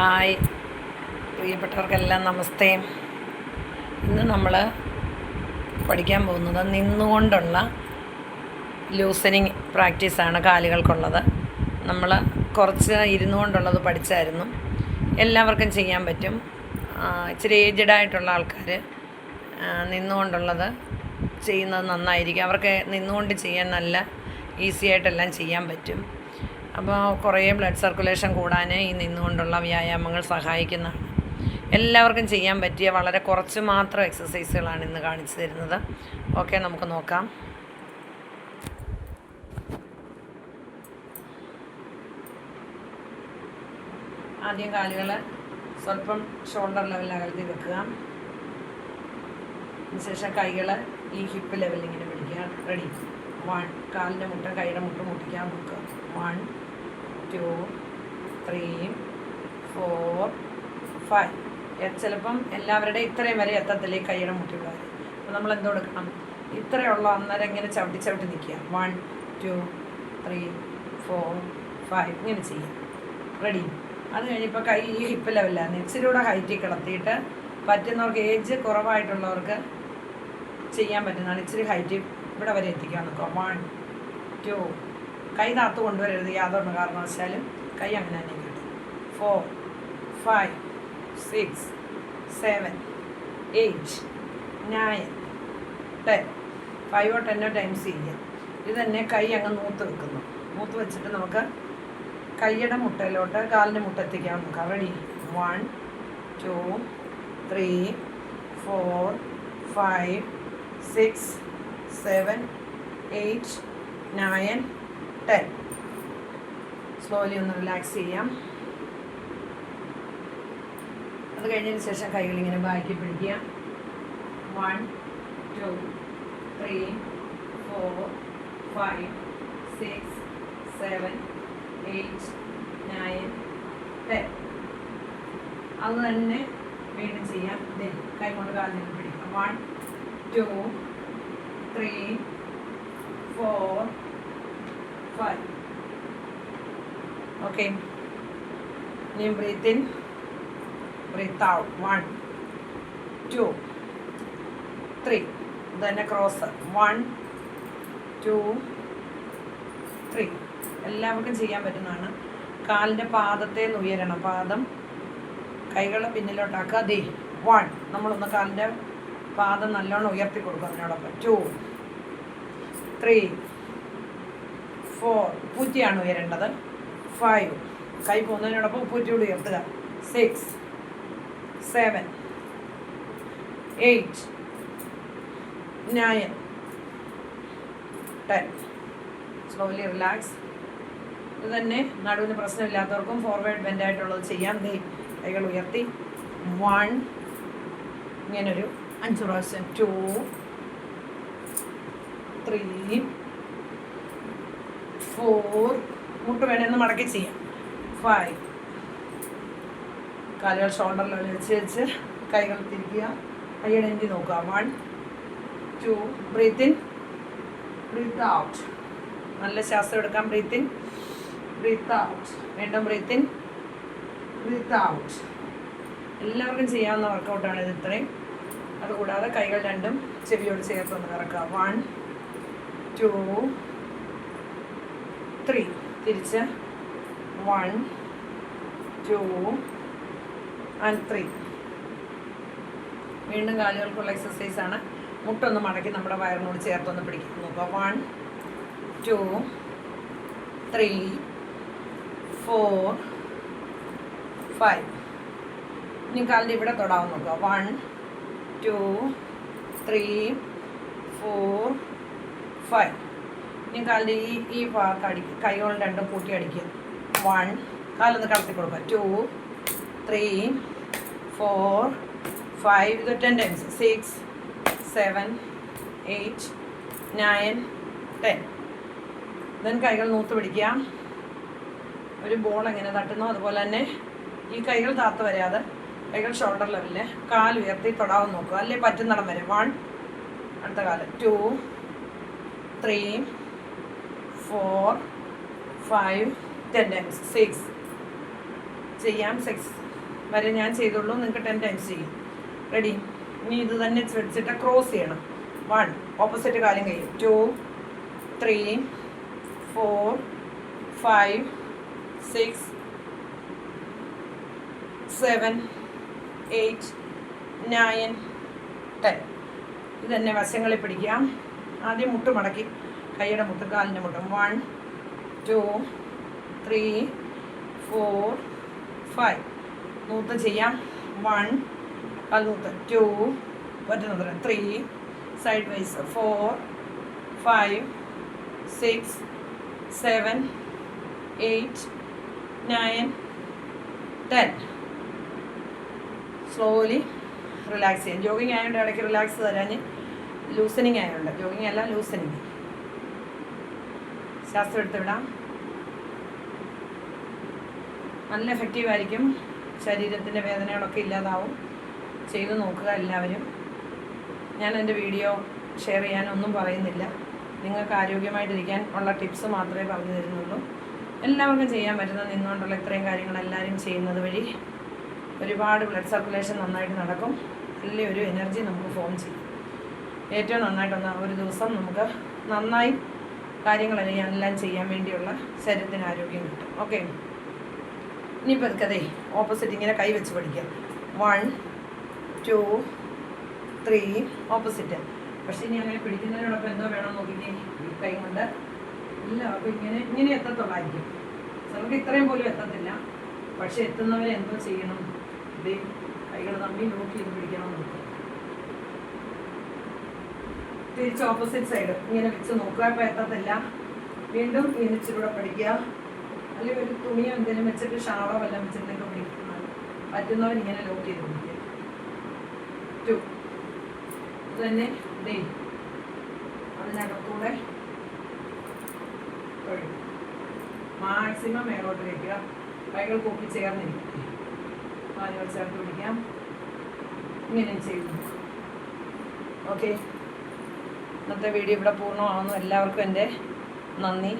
Hi പ്രിയപ്പെട്ടവർക്കെല്ലാം നമസ്തേ. ഇന്ന് നമ്മൾ പഠിക്കാൻ പോകുന്നത് നിന്നുകൊണ്ടുള്ള ലൂസനിങ് പ്രാക്ടീസാണ് കാലുകൾക്കുള്ളത്. നമ്മൾ കുറച്ച് ഇരുന്നു കൊണ്ടുള്ളത് പഠിച്ചായിരുന്നു. എല്ലാവർക്കും ചെയ്യാൻ പറ്റും. ഇച്ചിരി ഏജ്ഡായിട്ടുള്ള ആൾക്കാർ നിന്നുകൊണ്ടുള്ളത് ചെയ്യുന്നത് നന്നായിരിക്കും. അവർക്ക് നിന്നുകൊണ്ട് ചെയ്യാൻ നല്ല ഈസി ആയിട്ടെല്ലാം ചെയ്യാൻ പറ്റും. അപ്പോൾ കുറേ ബ്ലഡ് സർക്കുലേഷൻ കൂടാൻ ഈ നിന്നുകൊണ്ടുള്ള വ്യായാമങ്ങൾ സഹായിക്കുന്നതാണ്. എല്ലാവർക്കും ചെയ്യാൻ പറ്റിയ വളരെ കുറച്ച് മാത്രം എക്സസൈസുകളാണ് ഇന്ന് കാണിച്ചു തരുന്നത്. ഓക്കെ, നമുക്ക് നോക്കാം. ആദ്യം കാലുകൾ സ്വല്പം ഷോൾഡർ ലെവലിൽ അകൽത്തി വെക്കുക. അതിനുശേഷം കൈകൾ ഈ ഹിപ്പ് ലെവലിൽ ഇങ്ങനെ പിടിക്കുക. റെഡി? 1, കാലിൻ്റെ മുട്ടും കൈയുടെ മുട്ടും മുട്ടിക്കാൻ നോക്കുക. 1, 2, 3, 4, 5. ചിലപ്പം എല്ലാവരുടെയും ഇത്രയും വരെ എത്തത്തില്ലേ കൈയുടെ മുട്ടിയുള്ളവർ. അപ്പോൾ നമ്മൾ എന്ത് കൊടുക്കണം? ഇത്രയുള്ള അന്നേരം ഇങ്ങനെ ചവിട്ടി നിൽക്കുക. 1, 2, 3, 4, 5 ഇങ്ങനെ ചെയ്യാം. റെഡി? അത് കഴിഞ്ഞിപ്പോൾ കൈ ഈ ഹിപ്പ് ലെവലിലാണ്. ഇച്ചിരി കൂടെ ഹൈറ്റിൽ കിടത്തിയിട്ട് പറ്റുന്നവർക്ക്, ഏജ് കുറവായിട്ടുള്ളവർക്ക് ചെയ്യാൻ പറ്റുന്നതാണ്. ഇച്ചിരി ഹൈറ്റ് ഇവിടെ വരെ എത്തിക്കാൻ നോക്കുക. 1, 2, കൈ താത്ത് കൊണ്ടുവരരുത് യാതൊരു കാരണവശാലും. കൈ അങ്ങനെ തന്നെ കിട്ടും. 4, 5, 6, 7, 8, 9, 10. 5 or 10 ടൈംസ് ചെയ്യാം. ഇത് തന്നെ കൈ അങ്ങ് നൂത്ത് വെക്കുന്നു. നൂത്ത് വെച്ചിട്ട് നമുക്ക് കൈയുടെ മുട്ടയിലോട്ട് കാലിൻ്റെ മുട്ട എത്തിക്കാൻ നോക്കാം. റെഡി? 1, 2, 3, 4, 5, 6, 7, 8, 9, 10. സ്ലോലി ഒന്ന് റിലാക്സ് ചെയ്യാം. അത് കഴിഞ്ഞതിന് ശേഷം കൈകളിങ്ങനെ ബാക്കി പിടിക്കുക. 1, 2, 3, 4, 5, 6, 7, 8, 9, 10. അത് തന്നെ വീണ്ടും ചെയ്യാം. കൈ കൊണ്ട് കാലിൽ പിടിക്കുക. 1, 2, 3, 4, 5. ഓക്കെ, ഇനി ബ്രീത്ത് ഇൻ, ബ്രീത്ത് ഔട്ട്. 1, 2, 3. ഇത് തന്നെ ക്രോസ്. 1, 2, 3. എല്ലാവർക്കും ചെയ്യാൻ പറ്റുന്നതാണ്. കാലിൻ്റെ പാദത്തെ ഉയരണം. പാദം കൈകളെ പിന്നിലോട്ടാക്കുക. 1. നമ്മളൊന്ന് കാലിൻ്റെ പാദം നല്ലോണം ഉയർത്തി കൊടുക്കും. അതിനോടൊപ്പം 2, 3, 4. പൂറ്റിയാണ് ഉയരേണ്ടത്. 5. കൈ പോകുന്നതിനോടൊപ്പം പൂറ്റിയോട് ഉയർത്തുക. 6, 7, 8, 9, 10. Slowly relax. ഇത് തന്നെ നടുവിന് പ്രശ്നമില്ലാത്തവർക്കും ഫോർവേഡ് ബെൻഡായിട്ടുള്ളത് ചെയ്യാം. കൈകൾ ഉയർത്തി 1, ഇങ്ങനൊരു 5 പ്രാവശ്യം. 2, 3, 4. മുട്ട് വേണമെന്ന് മടക്കി ചെയ്യാം. 5. കാലുകൾ ഷോൾഡറിൽ വെച്ച് കൈകൾ തിരിക്കുക. കൈയുടെ എൻഡി നോക്കുക. 1, 2. Breathe in, breathe out. നല്ല ശ്വാസം എടുക്കാം. Breathe in, breathe out. വീണ്ടും ബ്രീത്ത് ഇൻ, ബ്രീത്ത് ഔട്ട്. എല്ലാവർക്കും ചെയ്യാവുന്ന വർക്കൗട്ടാണ് ഇത് ഇത്രയും. അതുകൂടാതെ കൈകൾ രണ്ടും ചെവിയോട് ചേർത്തൊന്ന് കറക്കുക. 1, 2, 3. തിരിച്ച് 1, 2 and 3. വീണ്ടും കാലുകൾക്കുള്ള എക്സസൈസാണ്. മുട്ടൊന്ന് മടക്കി നമ്മുടെ വയറിനോട് ചേർത്തൊന്ന് പിടിക്കും നോക്കുക. 1, 2, 3, 4, 5. ഇനി കാലിൻ്റെ ഇവിടെ തൊടാവും നോക്കുക. 1, 2, 3, 4, 5. ഇനി കാലിൻ്റെ ഈ ഭാഗത്ത് അടിക്കുക. കൈകൾ രണ്ടും കൂട്ടി അടിക്കുക. 1. കാലൊന്ന് കടത്തി കൊടുക്കുക. 2, 3, 4, 5. ഇത് 10 ടൈംസ്. 6, 7, 8, 9, 10. ദെൻ കൈകൾ നൂത്ത് പിടിക്കുക. ഒരു ബോൾ എങ്ങനെ തട്ടുന്നോ അതുപോലെ തന്നെ ഈ കൈകൾ താത്ത് വരാതെ കൈകൾ ഷോൾഡർ ലെവലിൽ കാൽ ഉയർത്തി തൊടാവും നോക്കുക. അല്ലേ പറ്റുന്നിടം വരെ. 1. അടുത്ത കാല്. 2, 3, 4, 5, 10 times. 6 ചെയ്യാം. 6, വരെ ഞാൻ ചെയ്തുള്ളൂ. നിങ്ങൾക്ക് 10 ടൈംസ് ചെയ്യും. റെഡി? ഇനി ഇത് തന്നെ വെച്ചിട്ട് ക്രോസ് ചെയ്യണം. 1 ഓപ്പോസിറ്റ് കാലും കൈ 2 3 4 5 6 7 8 9 10. ഇത് തന്നെ വശങ്ങളിൽ പിടിക്കാം. ആദ്യം മുട്ട് മടക്കി കൈയുടെ മുട്ടും കാലിൻ്റെ മുട്ടും 1 2 3 4 5. നൂത്ത് ചെയ്യാം. 1 കാൽനൂത്ത് 2 പറ്റുന്നത് 3 സൈഡ് വൈസ് 4 5 6 7 8 9 10. സ്ലോലി റിലാക്സ് ചെയ്യാം. ജോഗിങ് ആയതുകൊണ്ട് ഇടയ്ക്ക് റിലാക്സ് തരാൻ ലൂസനിങ് ആയതുകൊണ്ട്. ജോഗിങ് അല്ല, ലൂസനിങ്. ശാസ്ത്രം എടുത്ത് വിടാം. നല്ല എഫക്റ്റീവായിരിക്കും. ശരീരത്തിൻ്റെ വേദനകളൊക്കെ ഇല്ലാതാവും. ചെയ്ത് നോക്കുക എല്ലാവരും. ഞാൻ എൻ്റെ വീഡിയോ ഷെയർ ചെയ്യാനൊന്നും പറയുന്നില്ല. നിങ്ങൾക്ക് ആരോഗ്യമായിട്ടിരിക്കാൻ ഉള്ള ടിപ്സ് മാത്രമേ പറഞ്ഞു തരുന്നുള്ളൂ. എല്ലാവർക്കും ചെയ്യാൻ പറ്റുന്ന നിന്നുകൊണ്ടുള്ള ഇത്രയും കാര്യങ്ങൾ എല്ലാവരും ചെയ്യുന്നത് വഴി ഒരുപാട് ബ്ലഡ് സർക്കുലേഷൻ നന്നായിട്ട് നടക്കും. നല്ലൊരു എനർജി നമുക്ക് ഫോം ചെയ്യും. ഏറ്റവും നന്നായിട്ടൊന്ന് ഒരു ദിവസം നമുക്ക് നന്നായി കാര്യങ്ങളെല്ലാം ചെയ്യാൻ വേണ്ടിയുള്ള ശരീരത്തിന് ആരോഗ്യം കിട്ടും. ഓക്കെ, ഇനിയിപ്പോൾ എടുക്കതേ ഓപ്പോസിറ്റ് ഇങ്ങനെ കൈ വെച്ച് പഠിക്കാം. 1 2 3 ഓപ്പോസിറ്റ്. പക്ഷേ ഇനി അങ്ങനെ പിടിക്കുന്നതിനോടൊപ്പം എന്തോ വേണം നോക്കിക്കേ. ഈ കൈ കൊണ്ട് എല്ലാവർക്കും ഇങ്ങനെ എത്തത്തുള്ളായിരിക്കും. ചിലർക്ക് ഇത്രയും പോലും എത്തത്തില്ല. പക്ഷെ എത്തുന്നവരെ എന്തോ ചെയ്യണം? ഇതേ കൈകൾ തമ്മിൽ നോക്കി ഇത് പിടിക്കണം നോക്കുക. തിരിച്ച് ഓപ്പോസിറ്റ് സൈഡ് ഇങ്ങനെ വെച്ച് നോക്കുക. ഇപ്പോൾ എത്തത്തില്ല. വീണ്ടും ഇങ്ങനെ ഇച്ചിരൂടെ പഠിക്കുക. അല്ലെങ്കിൽ ഒരു തുണിയോ എന്തെങ്കിലും വെച്ചിട്ട് ഷാളോ വല്ലതും വെച്ചിട്ടൊക്കെ പിടിക്കുന്നത് പറ്റുന്നവരിങ്ങനെ ലോക്ക് ചെയ്ത് പിടിക്കുക. 2 ഇത് തന്നെ ഡേ അതിനകത്തൂടെ മാക്സിമം മേലോട്ട് വയ്ക്കുക. കൈകൾ കൂപ്പി ചേർന്നിരിക്കും. കാലുകൾ ചേർത്ത് പിടിക്കാം. ഇങ്ങനെ ചെയ്യുന്നു. ഓക്കെ, ഇന്നത്തെ വീഡിയോ ഇവിടെ പൂർണ്ണമാകുന്നു. എല്ലാവർക്കും എൻ്റെ നന്ദി.